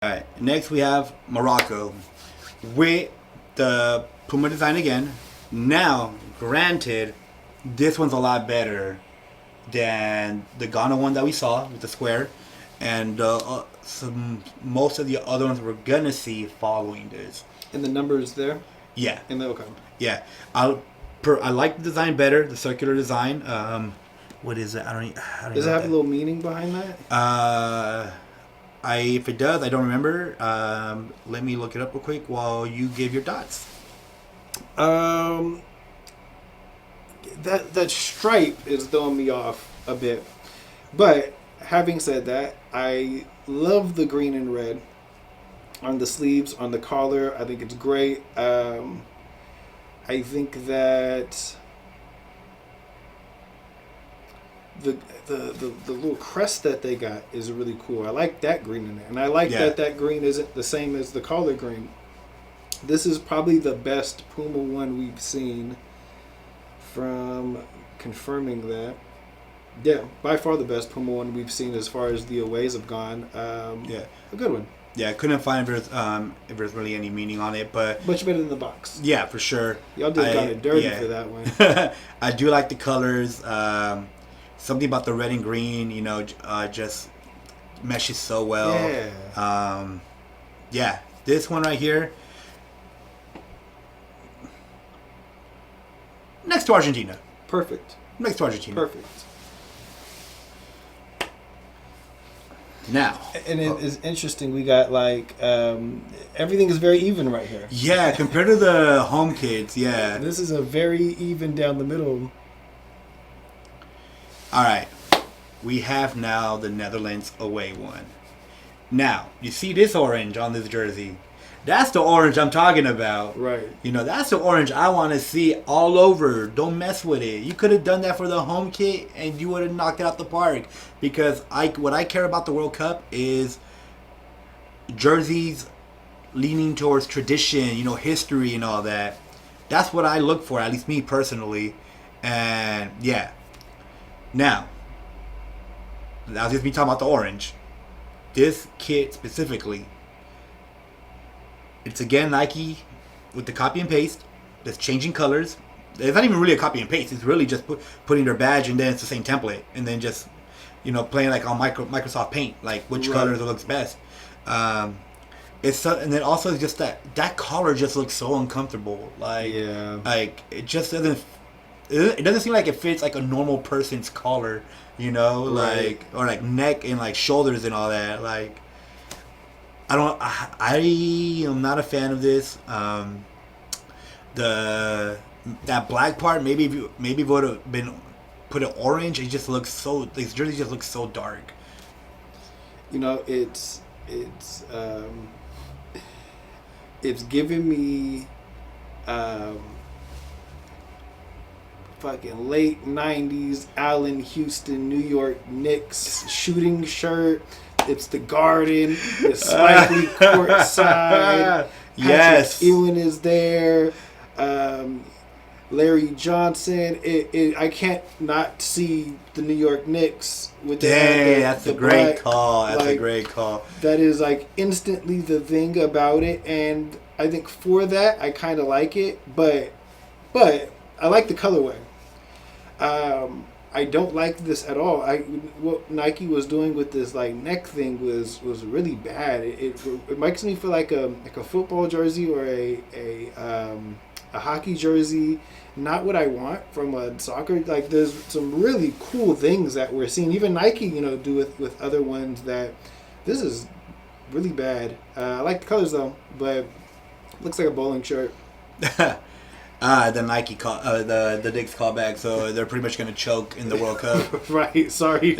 All right. Next we have Morocco with the Puma design again. Now, granted, this one's a lot better than the Ghana one that we saw with the square, and most of the other ones we're gonna see following this. And the numbers there? Yeah, In the okay. yeah. I like the design better, the circular design. What is it? I don't Does it know have a little meaning behind that? if it does, I don't remember. Let me look it up real quick while you give your thoughts. That stripe is throwing me off a bit. But having said that, I love the green and red on the sleeves, on the collar. I think it's great. I think that the little crest that they got is really cool. I like that green in it, and I like that green isn't the same as the collar green. This is probably the best Puma one we've seen. From confirming that, yeah, by far the best Puma one we've seen as far as the aways have gone. A good one. Yeah, I couldn't find if there's really any meaning on it, but Much better than the box. yeah, for sure. Y'all did kind of dirty for that one. I do like the colors. Something about the red and green, just meshes so well. Yeah. This one right here, next to Argentina. Perfect. Next to Argentina. Perfect. Now. And it is interesting. We got everything is very even right here. Yeah, compared to the home kids, yeah. This is a very even down the middle. All right. We have now the Netherlands away one. Now, you see this orange on this jersey. That's the orange I'm talking about. Right. That's the orange I want to see all over. Don't mess with it. You could have done that for the home kit and you would have knocked it out the park. Because what I care about the World Cup is jerseys leaning towards tradition, history and all that. That's what I look for, at least me personally. And yeah. Now, that was just me talking about the orange. This kit specifically, it's again Nike with the copy and paste that's changing colors. It's not even really a copy and paste. It's really just putting their badge and then it's the same template. And then just, playing like on Microsoft Paint, like which colors looks best. It's so, and then also just that collar just looks so uncomfortable. Like it just doesn't. It doesn't seem like it fits like a normal person's collar, Right. or like neck and like shoulders and all that. Like, I am not a fan of this. That black part, maybe if it would have been put it orange, it just looks so. This jersey just looks so dark. It's giving me fucking late 90s Allen Houston New York Knicks shooting shirt. It's the Garden, the Spike Lee courtside. Yes. Patrick Ewing is there. Larry Johnson. I can't not see the New York Knicks with that's a great black. call. That's a great call. That is instantly the thing about it, and I think for that I kind of like it, but I like the colorway. I don't like this at all. What Nike was doing with this neck thing was really bad. It makes me feel like a football jersey or a hockey jersey. Not what I want from a soccer. There's some really cool things that we're seeing. Even Nike, do with other ones that this is really bad. I like the colors though, but it looks like a bowling shirt. The Nike the Knicks callback, so they're pretty much gonna choke in the World Cup. Right. Sorry.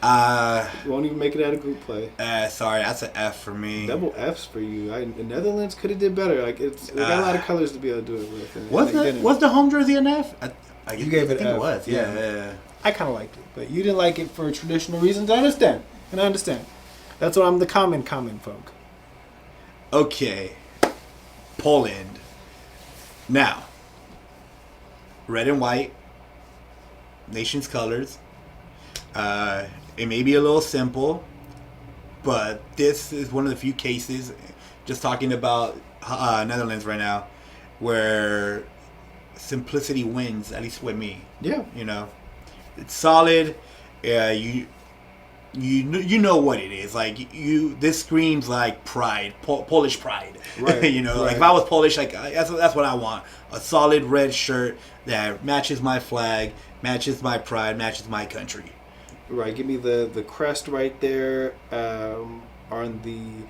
Won't even make it out of group play. Sorry, that's an F for me. Double Fs for you. The Netherlands could have did better. They got a lot of colors to be able to do it with. Was the home jersey an F? You gave it I think F. it was. Yeah. I kind of liked it, but you didn't like it for traditional reasons. I understand. That's why I'm the common folk. Okay. Poland. Now, red and white, nation's colors. It may be a little simple, but this is one of the few cases, just talking about Netherlands right now, where simplicity wins, at least with me. Yeah. You know, it's solid. You know what it is. Like this screams like pride, Polish pride. Right. You know, right. like if I was Polish, like that's what I want. A solid red shirt that matches my flag, matches my pride, matches my country. Right. Give me the crest right there. On the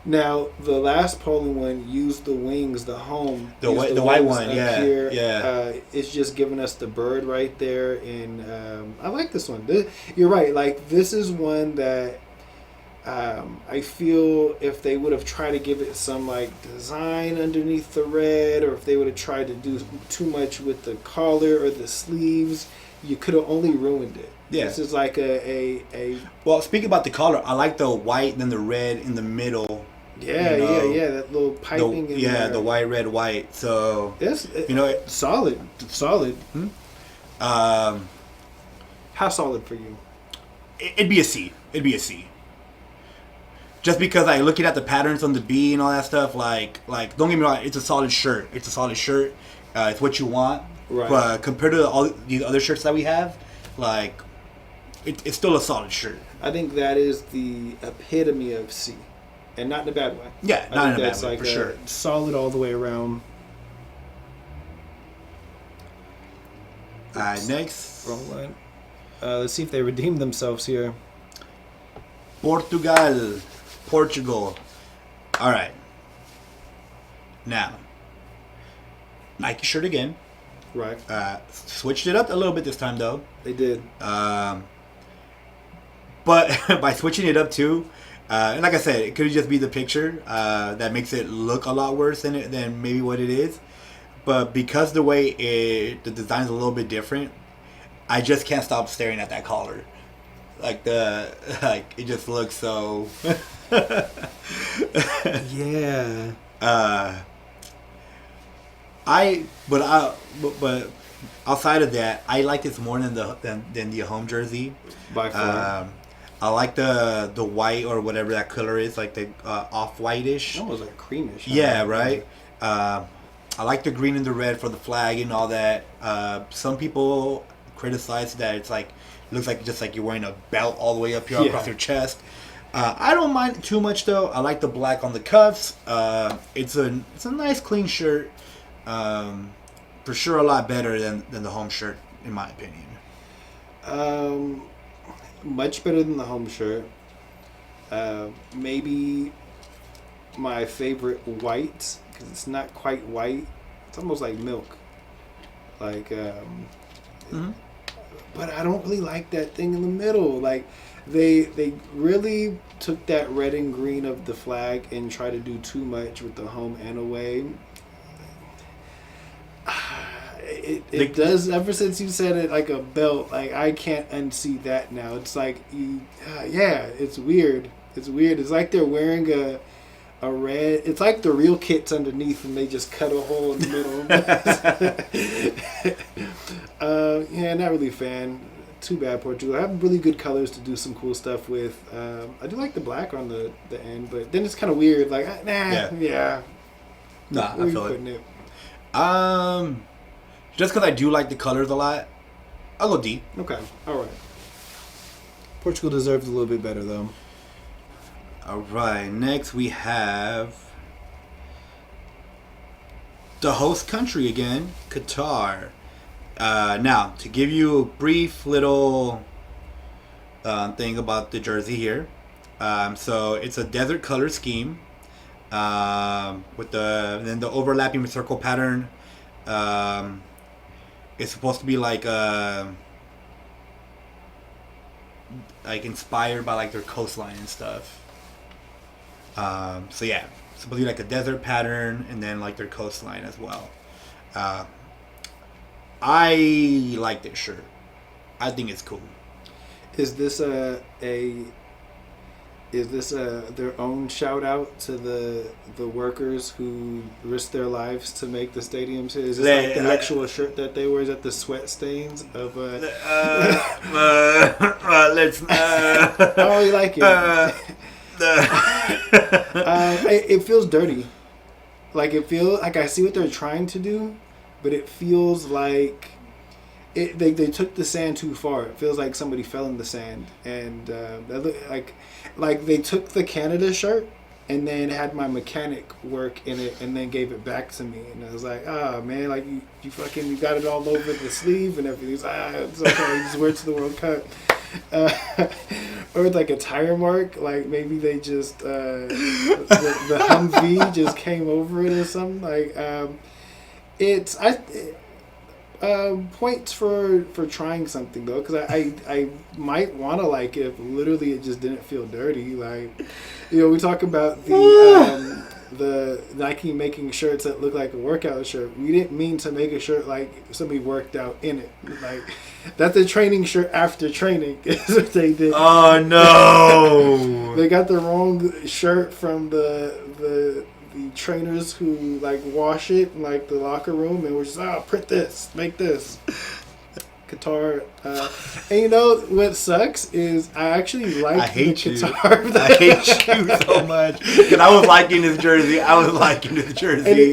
now the last Poland one used the wings, the home, the white one, yeah, here. yeah. It's just giving us the bird right there, and I like this one. You're right. Like this is one that I feel if they would have tried to give it some like design underneath the red, or if they would have tried to do too much with the collar or the sleeves, you could have only ruined it. Yeah. This is like a Well, speaking about the color, I like the white and then the red in the middle. yeah, you know, yeah, that little piping in there. the white, red, white. So It's, you know, solid. hmm? How solid for you? It'd be a C. It'd be a C. Just because like looking at the patterns on the B and all that stuff, like don't get me wrong, it's a solid shirt. It's a solid shirt. It's what you want. Right. But compared to all these other shirts that we have, like it's still a solid shirt. I think that is the epitome of C, and not in a bad way. Yeah, I not think in a that's bad way, like for sure. solid all the way around. Next, Wrong one. Let's see if they redeem themselves here. Portugal. All right. Now, Nike shirt again. Right. Switched it up a little bit this time though. They did. But by switching it up too, and like I said, it could just be the picture that makes it look a lot worse than maybe what it is. But because the way the design's a little bit different, I just can't stop staring at that collar. Like it just looks so. Yeah. But outside of that, I like this more than the home jersey. By far. I like the white or whatever that color is, like the off whitish. Almost like creamish. Yeah, right. I like the green and the red for the flag and all that. Some people criticize that it's like looks like just like you're wearing a belt all the way up here across your chest. I don't mind it too much though. I like the black on the cuffs. It's a nice clean shirt. For sure, a lot better than the home shirt in my opinion. Much better than the home shirt. Maybe my favorite white, because it's not quite white. It's almost like milk. Like, but I don't really like that thing in the middle. Like, they really took that red and green of the flag and tried to do too much with the home and away. It does, ever since you said it like a belt, like I can't unsee that now. It's like it's weird. It's like they're wearing a red, it's like the real kit's underneath and they just cut a hole in the middle. Not really a fan. Too bad, Portugal. I have really good colors to do some cool stuff with. I do like the black on the end, but then it's kind of weird. Like, yeah. Nah, Where I you feel putting it. it? Just because I do like the colors a lot, I'll go D. Okay, all right. Portugal deserves a little bit better, though. All right, next we have the host country again, Qatar. Now, to give you a brief little thing about the jersey here. So it's a desert color scheme with the overlapping circle pattern. It's supposed to be like inspired by like their coastline and stuff. So yeah, it's supposed to be like a desert pattern and then like their coastline as well. I like this shirt. I think it's cool. Is this their own shout out to the workers who risked their lives to make the stadiums? Is this like the actual shirt that they wear? Is that the sweat stains of let's oh, you like it? It feels dirty. Like it feels like I see what they're trying to do, but it feels like they took the sand too far. It feels like somebody fell in the sand, and like they took the Canada shirt and then had my mechanic work in it and then gave it back to me, and I was like, oh man, like you fucking you got it all over the sleeve and everything. It's, it's okay, just wear it to the World Cup. Or like a tire mark, like maybe they just the Humvee just came over it or something. Like it's points for trying something though, because I might want to like it if literally it just didn't feel dirty. Like, you know, we talk about the Nike making shirts that look like a workout shirt. We didn't mean to make a shirt like somebody worked out in it. Like, that's a training shirt after training is what they did. Oh no! They got the wrong shirt from the trainers who like wash it in like the locker room and we're just print this, make this. Qatar, and you know what sucks is I actually like the Qatar. I hate you so much because I was liking this jersey.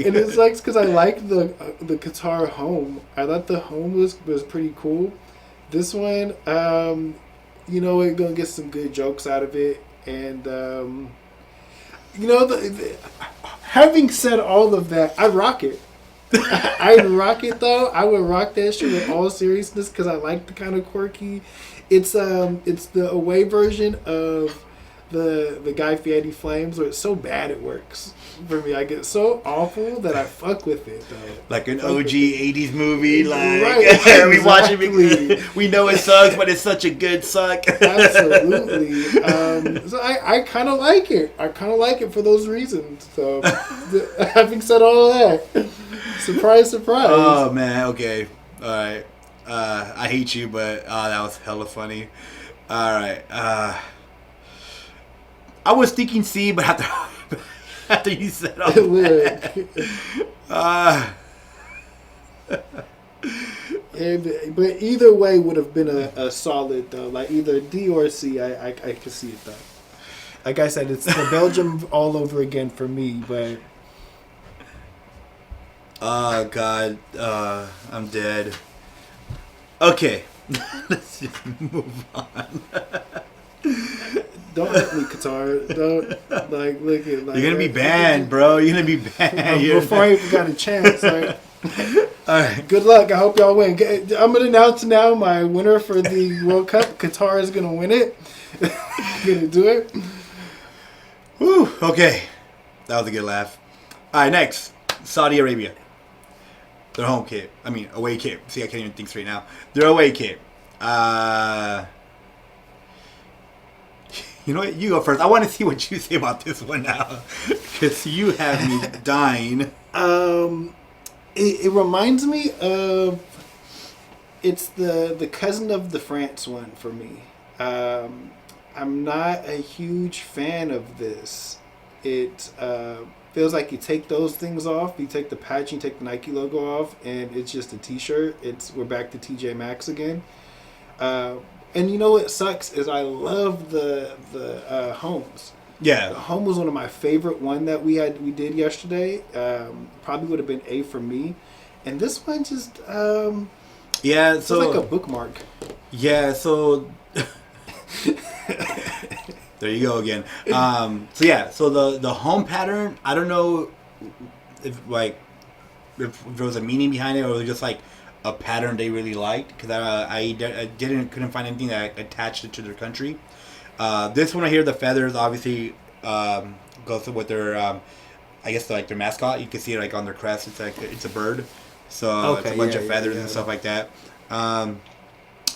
And it sucks because I like the Qatar home. I thought the home was pretty cool. This one, you know, we're gonna get some good jokes out of it, and you know, having said all of that, I rock it. I'd rock it though. I would rock that shit with all seriousness because I like the kind of quirky. It's the away version of the Guy Fieri Flames where it's so bad it works for me. I get so awful that I fuck with it though. Like an OG 80s movie, like right, we watch it. We know it sucks, but it's such a good suck. Absolutely. So I kind of like it. I kind of like it for those reasons. So having said all that. Surprise, surprise. Oh, man. Okay. All right. I hate you, but that was hella funny. All right. I was thinking C, but after you said all that. But either way would have been a solid, though. Like either D or C, I could see it, though. Like I said, it's the Belgium all over again for me, but... Oh, God. I'm dead. Okay. Let's just move on. Don't hit me, Qatar. Don't, like, look at... Like, you're going to be banned, bro. You're going to be banned. Before I even got a chance, like... All right. Good luck. I hope y'all win. I'm going to announce now my winner for the World Cup. Qatar is going to win it. Going to do it. Whew. Okay. That was a good laugh. All right, next. Saudi Arabia. Their home kit. I mean, away kit. See, I can't even think straight now. Their away kit. You know what? You go first. I want to see what you say about this one now. Because you have me dying. It reminds me of... It's the cousin of the France one for me. I'm not a huge fan of this. It... feels like you take those things off, you take the patch, you take the Nike logo off, and it's just a t-shirt. We're back to TJ Maxx again. And you know what sucks is I love the homes. Yeah. The home was one of my favorite one that we did yesterday. Probably would have been A for me. And this one just yeah, so it's like a bookmark. Yeah, so there you go again. So the home pattern, I don't know if there was a meaning behind it or it was just like a pattern they really liked because I couldn't find anything that attached it to their country. This one right here, the feathers obviously goes with their I guess like their mascot. You can see it like on their crest. It's like it's a bird, so it's a bunch of feathers and stuff like that. I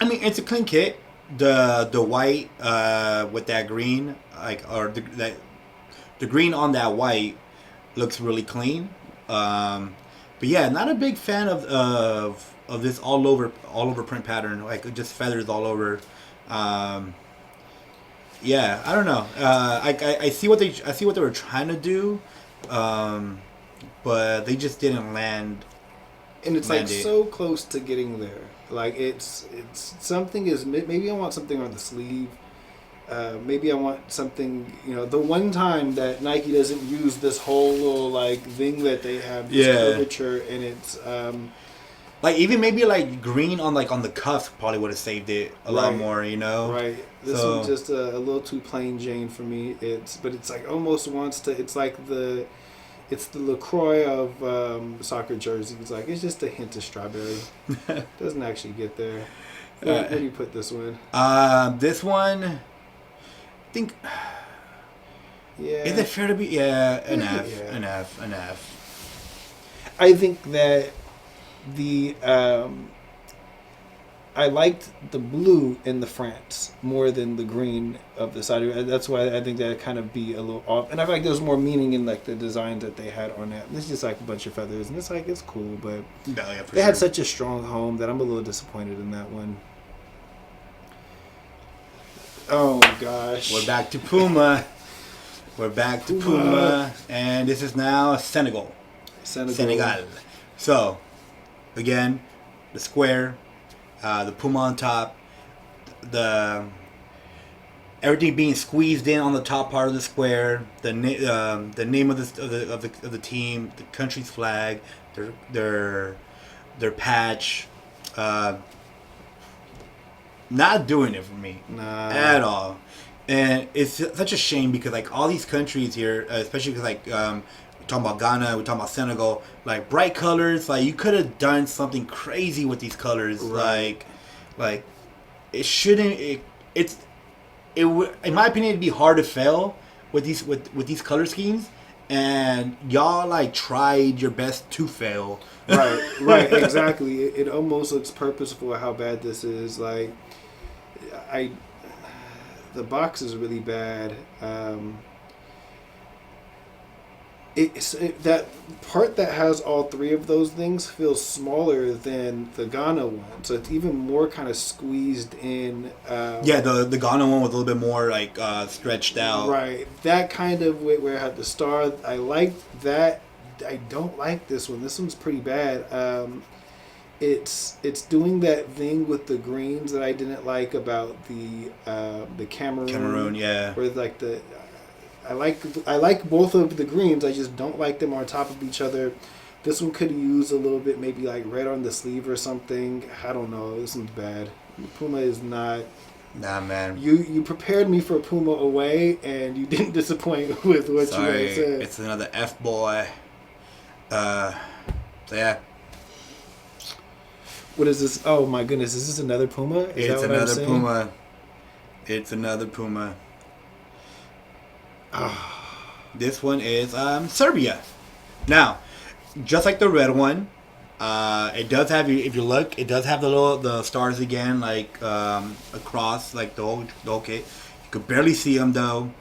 mean, it's a clean kit. The white with that green, like the green on that white looks really clean. But yeah, not a big fan of this all over print pattern, like just feathers all over. Yeah, I don't know. I see what they were trying to do, but they just didn't land. And it's like so close to getting there. Like it's something is maybe I want something on the sleeve. maybe I want something, the one time that Nike doesn't use this whole little like thing that they have, this curvature, and it's like even maybe like green on the cuff probably would have saved it a lot more, Right. This one's just a little too plain Jane for me. But it's like almost wants to. It's like it's the LaCroix of soccer jerseys. Like it's just a hint of strawberry. Doesn't actually get there. Where do you put this one? This one, I think. Yeah. Is it fair to be? An F. Yeah. An F. I think that I liked the blue in the France more than the green of the side. That's why I think that kind of be a little off. And I feel like there's more meaning in like the designs that they had on that. It's just like a bunch of feathers, and it's like it's cool, but they had such a strong home that I'm a little disappointed in that one. Oh gosh, we're back to Puma. And this is now Senegal. So, again, the square. The Puma on top, everything being squeezed in on the top part of the square. The name of the team, the country's flag, their patch. Not doing it for me at all, and it's such a shame because like all these countries here, especially because like. We're talking about Ghana, we're talking about Senegal, like bright colors, like you could have done something crazy with these colors, like it shouldn't, it would, in my opinion, it'd be hard to fail with these color schemes, and y'all like tried your best to fail. Right, exactly. It almost looks purposeful how bad this is. Like, the box is really bad. That part that has all three of those things feels smaller than the Ghana one, so it's even more kind of squeezed in. The Ghana one was a little bit more like stretched out. Right, that kind of where it had the star. I liked that. I don't like this one. This one's pretty bad. It's doing that thing with the greens that I didn't like about the Cameroon. Cameroon, yeah. Where like I like both of the greens. I just don't like them on top of each other. This one could use a little bit, maybe like red on the sleeve or something. I don't know. This one's bad. Puma is not. Nah, man. You prepared me for Puma away, and you didn't disappoint with what you had said. It's another F boy. So yeah. What is this? Oh my goodness! Is this another Puma? It's another Puma. It's another Puma. This one is Serbia. Now, just like the red one, it does have, if you look, it does have the stars again, like across like the whole kit. You could barely see them though.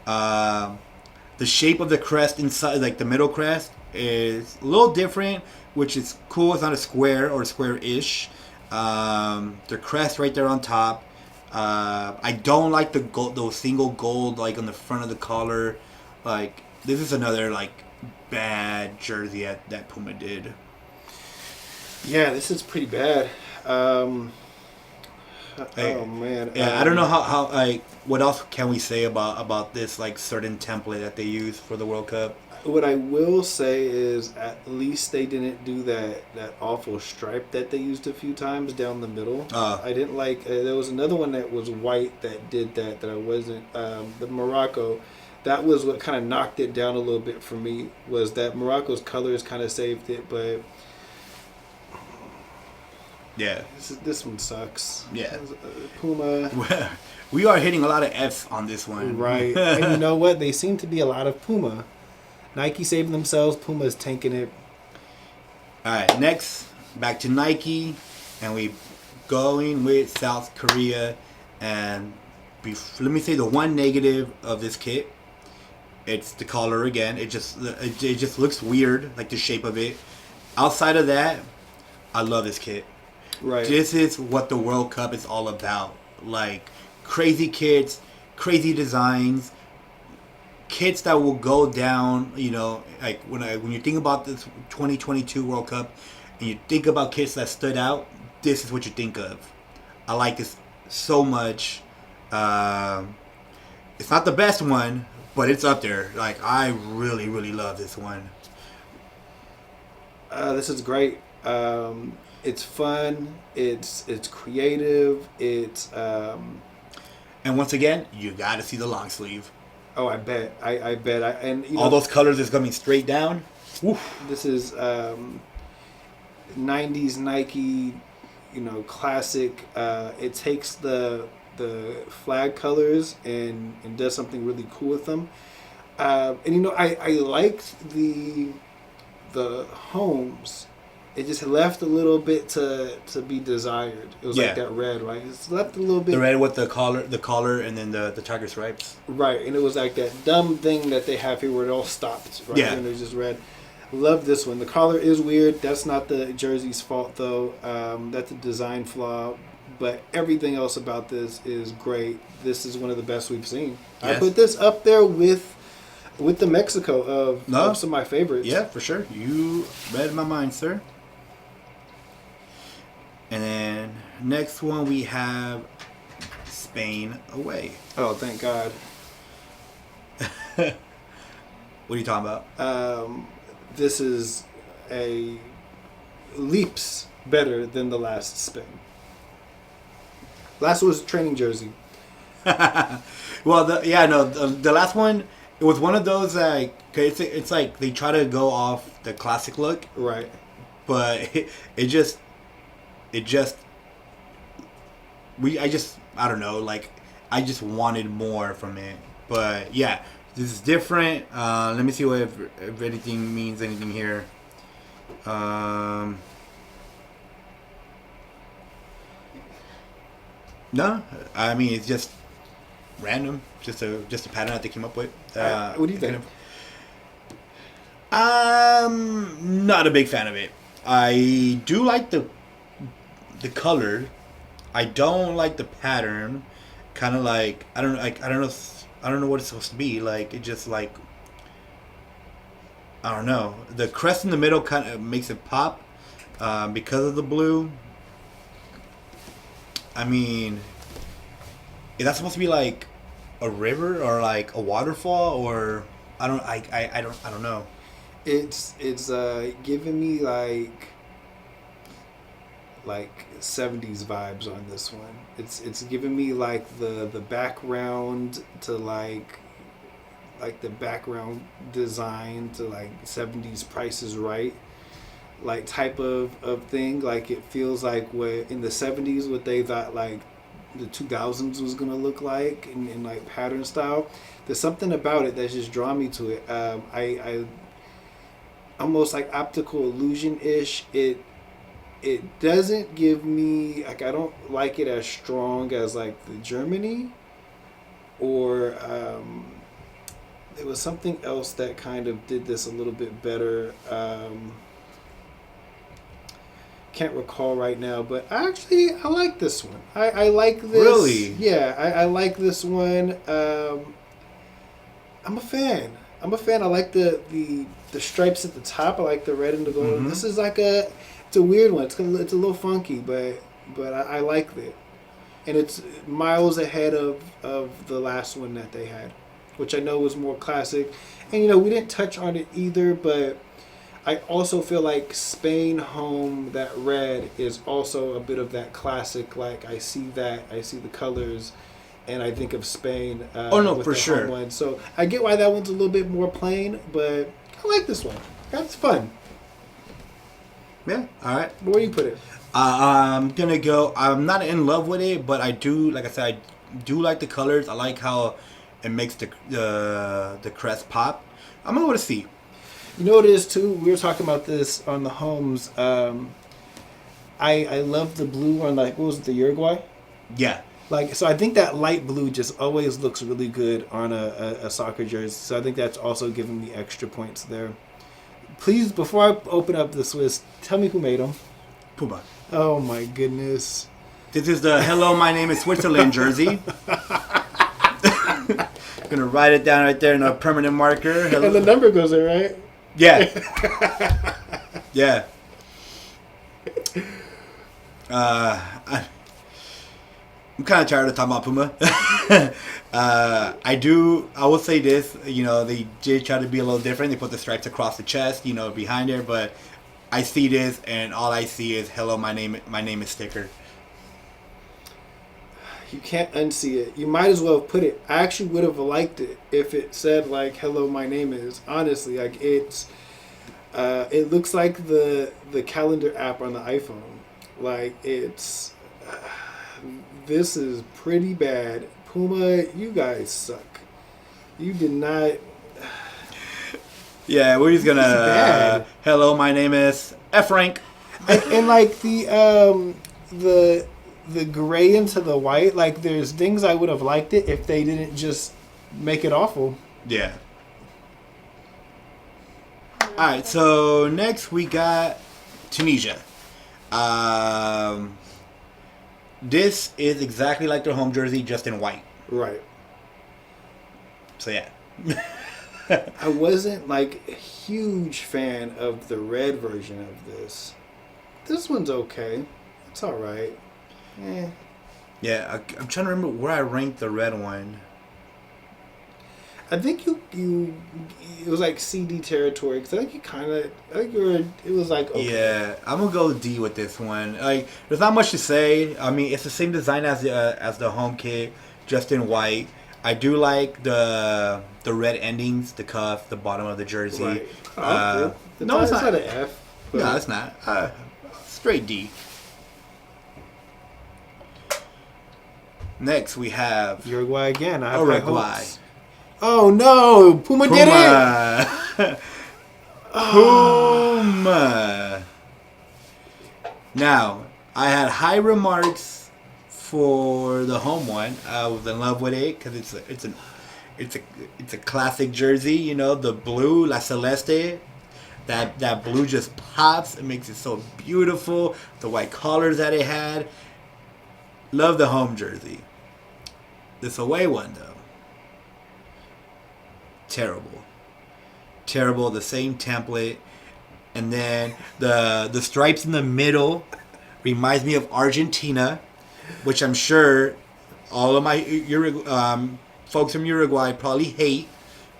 The shape of the crest inside, like the middle crest, is a little different, which is cool. It's not a square or square-ish. The crest right there on top. I don't like the gold, those single gold like on the front of the collar. Like this is another like bad jersey that Puma did. Yeah, this is pretty bad. Oh man. Yeah, I don't know how like what else can we say about this like certain template that they use for the World Cup. What I will say is at least they didn't do that awful stripe that they used a few times down the middle. I didn't like. There was another one that was white that did that I wasn't. The Morocco, that was what kind of knocked it down a little bit for me. Was that Morocco's colors kind of saved it, but yeah, this one sucks. Yeah, Puma. We are hitting a lot of F's on this one, right? And you know what? They seem to be a lot of Puma. Nike saving themselves. Puma's tanking it. All right, next back to Nike, and we going with South Korea. And let me say the one negative of this kit, it's the color again. It just looks weird, like the shape of it. Outside of that, I love this kit. Right. This is what the World Cup is all about. Like crazy kits, crazy designs. Kits that will go down, like when you think about this 2022 World Cup and you think about kits that stood out, this is what you think of. I like this so much. It's not the best one, but it's up there. Like, I really, really love this one. This is great. It's fun. It's creative. It's And once again, you got to see the long sleeve. oh, I bet. I bet. And you know, All those colors is coming straight down. Oof. this is 90s Nike, you know, classic. It takes the flag colors and does something really cool with them. And you know, I liked the homes. It just left a little bit to be desired. It was like that red, right? It's left a little bit. The red with the collar, and then the tiger stripes. Right, and it was like that dumb thing that they have here where it all stopped, right? Yeah. And it was just red. Love this one. The collar is weird. That's not the jersey's fault, though. That's a design flaw. But everything else about this is great. This is one of the best we've seen. Yes. I put this up there with the Mexico of some of my favorites. Yeah, for sure. You read my mind, sir. And then next one we have Spain away. Oh, thank God. What are you talking about? This is a leaps better than the last Spain. Last was a training jersey. Well, the last one, it was one of those like it's like they try to go off the classic look, Right. but I don't know, like I just wanted more from it. But yeah, this is different. Let me see if anything means anything here. No, I mean it's just random, just a pattern that they came up with. What do you think? Not a big fan of it. I do like the color. I don't like the pattern. Kind of like I don't know what it's supposed to be. Like it just like I don't know. The crest in the middle kind of makes it pop because of the blue. I mean, is that supposed to be like a river or like a waterfall or I don't know. It's giving me like 70s vibes on this one. It's giving me like the background to like the background design to like 70s Price is Right like type of thing. Like it feels like what in the 70s what they thought like the 2000s was gonna look like in like pattern style. There's something about it that's just drawn me to it. I almost like optical illusion ish. It doesn't give me like I don't like it as strong as like the Germany or there was something else that kind of did this a little bit better. Can't recall right now, but I like this one. I like this. Really? Yeah, I like this one. I'm a fan. I like the stripes at the top. I like the red and the gold. Mm-hmm. This is like it's a weird one. It's a little funky, but I like it, and it's miles ahead of the last one that they had, which I know was more classic. And we didn't touch on it either, but I also feel like Spain home, that red is also a bit of that classic. Like I see the colors, and I think of Spain. For sure. One. So I get why that one's a little bit more plain, but I like this one. That's fun. Yeah. All right. Where do you put it? I'm gonna go. I'm not in love with it, but I do. Like I said, I do like the colors. I like how it makes the crest pop. I'm gonna go with a C. You know what it is too? We were talking about this on the homes. I love the blue on like what was it, the Uruguay? Yeah. Like so, I think that light blue just always looks really good on a soccer jersey. So I think that's also giving me extra points there. Please, before I open up the Swiss, tell me who made them. Puma. Oh my goodness! This is the "Hello, my name is Switzerland" jersey. Gonna write it down right there in a permanent marker. Hello. And the number goes there, right? Yeah. Yeah. I'm kind of tired of talking about Puma. I will say this, they did try to be a little different. They put the stripes across the chest, behind there, but I see this and all I see is hello, my name is sticker. You can't unsee it. You might as well put it. I actually would have liked it if it said like hello, my name is. Honestly, like it looks like the calendar app on the iPhone. Like it's this is pretty bad. Puma, you guys suck. You did not. Yeah, we're just gonna. Hello, my name is F. Rank. And like the gray into the white, like there's things I would have liked it if they didn't just make it awful. Yeah. All right, so next we got Tunisia. This is exactly like their home jersey, just in white. Right. So yeah. I wasn't like a huge fan of the red version of this. This one's okay. It's all right. Yeah, I'm trying to remember where I ranked the red one. I think it was like CD territory because I think it was like okay. Yeah, I'm gonna go D with this one. Like, there's not much to say. I mean, it's the same design as the home kit, just in white. I do like the red endings, the cuff, the bottom of the jersey. Right. No, it's not an F. No, it's not. Straight D. Next, we have Uruguay again. I have Uruguay. Oh no! Puma did it! Puma. Now, I had high remarks for the home one. I was in love with it because it's a classic jersey. The blue, La Celeste. That blue just pops. It makes it so beautiful. The white collars that it had. Love the home jersey. This away one, though. Terrible. The same template. And then the stripes in the middle reminds me of Argentina, which I'm sure all of my folks from Uruguay probably hate.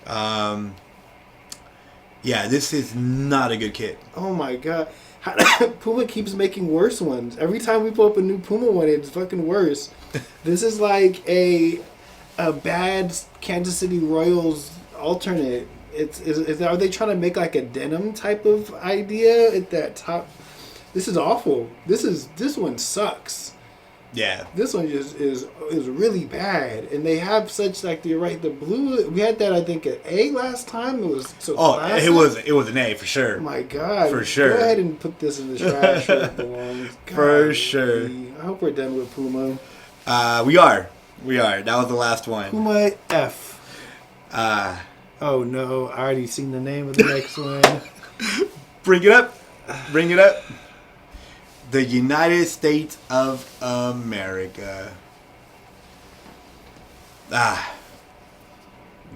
Yeah, this is not a good kit. Oh my god. Puma keeps making worse ones. Every time we pull up a new Puma one, it's fucking worse. This is like a bad Kansas City Royals alternate. Are they trying to make like a denim type of idea at that top? This is awful. This one sucks. Yeah. This one just is really bad, and they have such like you're right. The blue we had that I think at A last time. It was so. Classic. it was an A for sure. Oh my god! For sure. Go ahead and put this in the trash where it belongs. For sure. I hope we're done with Puma. We are. That was the last one. Puma F. Oh no! I already seen the name of the next one. Bring it up. The United States of America.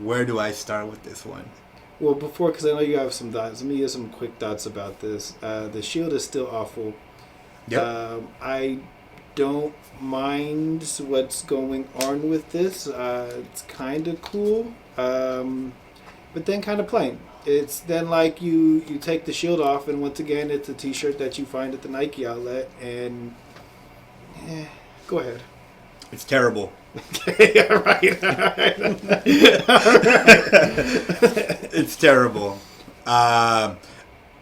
Where do I start with this one? Well, because I know you have some thoughts. Let me give some quick thoughts about this. The shield is still awful. Yep. I don't mind what's going on with this. It's kind of cool, but then kind of plain. It's then like you take the shield off, and once again, it's a T-shirt that you find at the Nike outlet, and go ahead. It's terrible. Yeah, right. It's terrible. I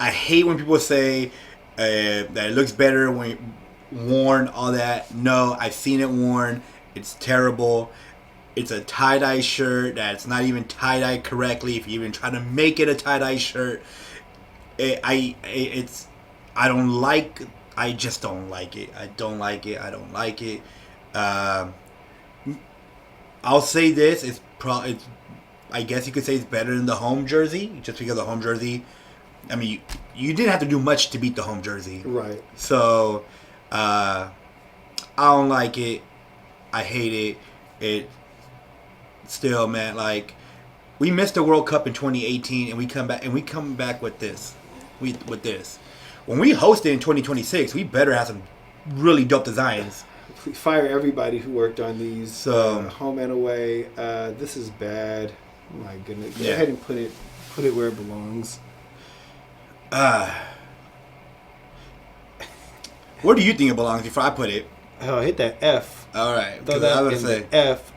hate when people say that it looks better when worn, all that. No, I've seen it worn. It's terrible. It's a tie-dye shirt that's not even tie-dyed correctly. If you even try to make it a tie-dye shirt, I just don't like it. I don't like it. I'll say this: it's probably, I guess you could say it's better than the home jersey, just because the home jersey. I mean, you didn't have to do much to beat the home jersey, right? So, I don't like it. I hate it. Still, man, like, we missed the World Cup in 2018, and we come back with this. When we host it in 2026, we better have some really dope designs. fire everybody who worked on these. So home and away. This is bad. Oh my goodness. Go Yeah. ahead and put it where it belongs. Where do you think it belongs before I put it? Oh, hit that F. All right, Throw 'cause that I was in gonna say the F.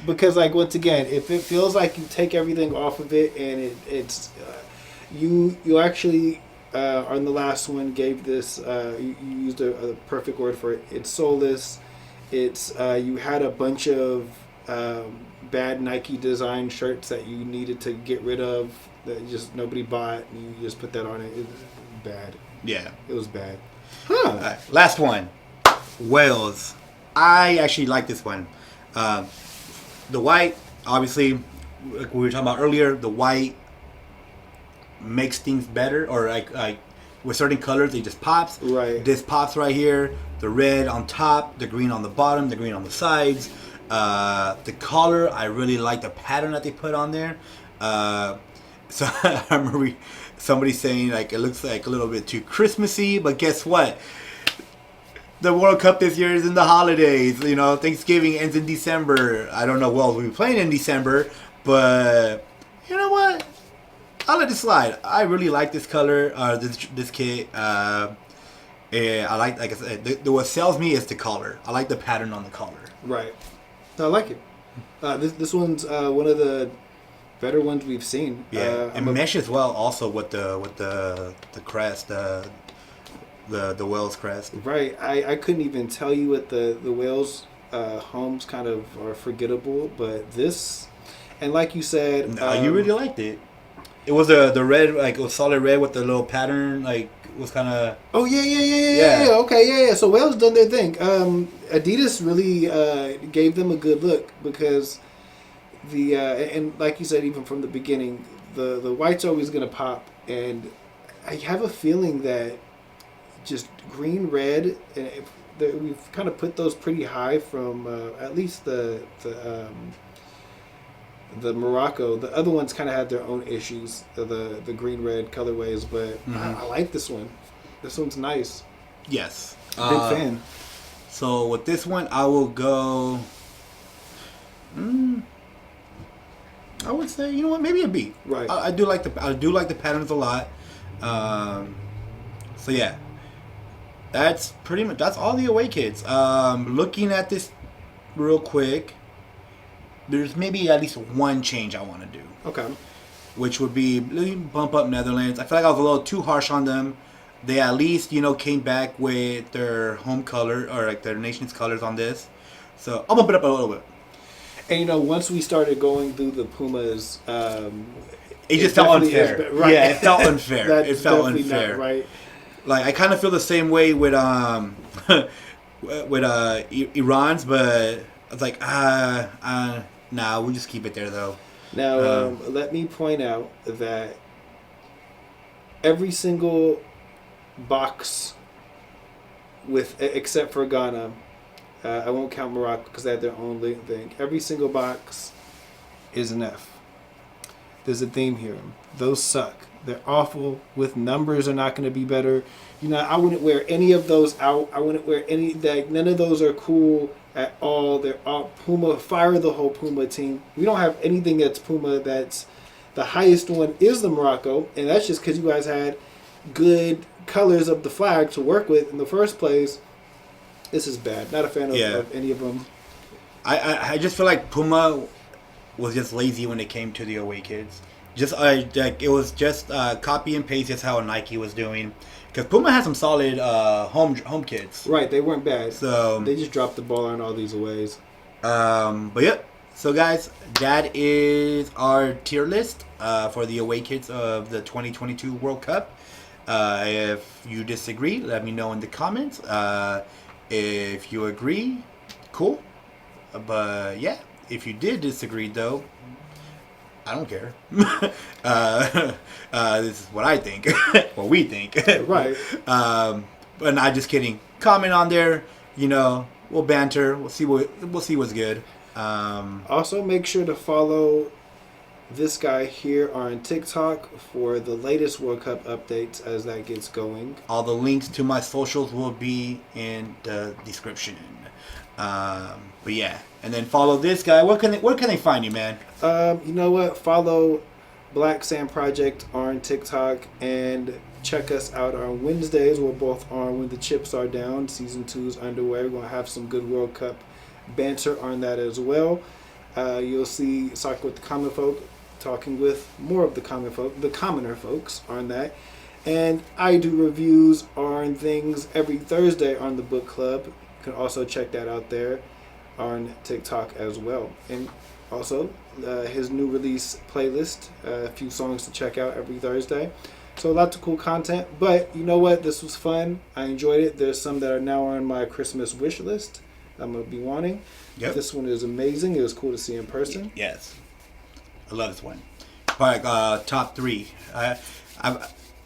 Because like once again, if it feels like you take everything off of it and it's you actually on the last one gave this you used a perfect word for it. It's soulless. It's you had a bunch of bad Nike design shirts that you needed to get rid of that just nobody bought, and you just put that on it. It was bad. yeah. It was bad. All right, last one, Wales. I actually like this one. The white, obviously, like we were talking about earlier, the white makes things better, or like with certain colors, it just pops. Right. This pops right here. The red on top, the green on the bottom, the green on the sides. The color, I really like the pattern that they put on there. So I remember somebody saying like it looks like a little bit too Christmassy, but guess what? The World Cup this year is in the holidays. You know, Thanksgiving ends in December. I don't know what we'll be playing in December, but you know what? I'll let it slide. I really like this color, this kit. I like I said, what sells me is the color. I like the pattern on the collar. Right. I like it. This one's one of the better ones we've seen. Yeah, and mesh as well. Also with the crest, the Wales crest. Right. I couldn't even tell you what the Wales homes kind of are forgettable, but this, and like you said, No, you really liked it. It was the red, like it was solid red with the little pattern, like it was kind of. Oh yeah. Okay, yeah. So Wales done their thing. Adidas really gave them a good look because the and like you said, even from the beginning, the white's always gonna pop, and I have a feeling that just green, red, and we've kind of put those pretty high from at least the Morocco. The other ones kind of had their own issues, the green red colorways, but I like this one. This one's nice. Yes, Big fan. So with this one, I will go. I would say, you know what, maybe a B. Right. I do like the patterns a lot. So yeah, that's all the away kits. Looking at this real quick, there's maybe at least one change I want to do. Okay. Which would be bump up Netherlands. I feel like I was a little too harsh on them. They at least, came back with their home color or like their nation's colors on this. So I'll bump it up a little bit. And once we started going through the Pumas, it just felt unfair. Right. Yeah, it felt unfair. It felt unfair. Not right. Like I kind of feel the same way with Iran's, but I was like, nah, we'll just keep it there though. Now, let me point out that every single box, except for Ghana, I won't count Morocco because they had their own thing. Every single box is an F. There's a theme here. Those suck. They're awful. With numbers are not going to be better. I wouldn't wear any of those out. I wouldn't wear any. None of those are cool at all. They're all Puma. Fire the whole Puma team. We don't have anything that's Puma. That's the highest one is the Morocco, and that's just because you guys had good colors of the flag to work with in the first place. This is bad. Not a fan of any of them. I just feel like Puma was just lazy when it came to the away kids. It was just copy and paste just how Nike was doing. Because Puma had some solid home kits. Right, they weren't bad. So they just dropped the ball on all these aways. But yeah. So guys, that is our tier list for the away kits of the 2022 World Cup. If you disagree, let me know in the comments. If you agree, cool. But yeah, if you did disagree though, I don't care. This is what I think, what we think. Right. But not just kidding. Comment on there. We'll banter. We'll see what's good. Also, make sure to follow this guy here on TikTok for the latest World Cup updates as that gets going. All the links to my socials will be in the description. But yeah, and then follow this guy. Where can they find you, man? You know what? Follow Black Sand Project on TikTok and check us out on Wednesdays. We're both on When the Chips Are Down. Season 2 is underway. We're gonna have some good World Cup banter on that as well. You'll see Soccer with the Common Folk talking with more of the common folk, the commoner folks on that. And I do reviews on things every Thursday on the book club. You can also check that out there on TikTok as well. And also his new release playlist, a few songs to check out every Thursday. So lots of cool content. But you know what? This was fun. I enjoyed it. There's some that are now on my Christmas wish list I'm going to be wanting. Yep. This one is amazing. It was cool to see in person. Yes. I love this one. Probably top 3.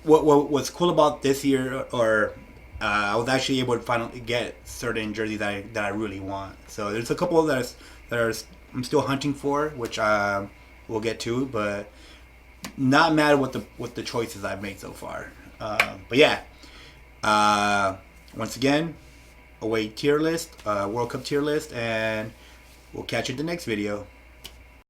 What's cool about this year, or I was actually able to finally get certain jerseys that I really want. So there's a couple that I'm still hunting for, which we'll get to, but not mad with the choices I've made so far. But yeah, once again, away tier list, World Cup tier list, and we'll catch you in the next video.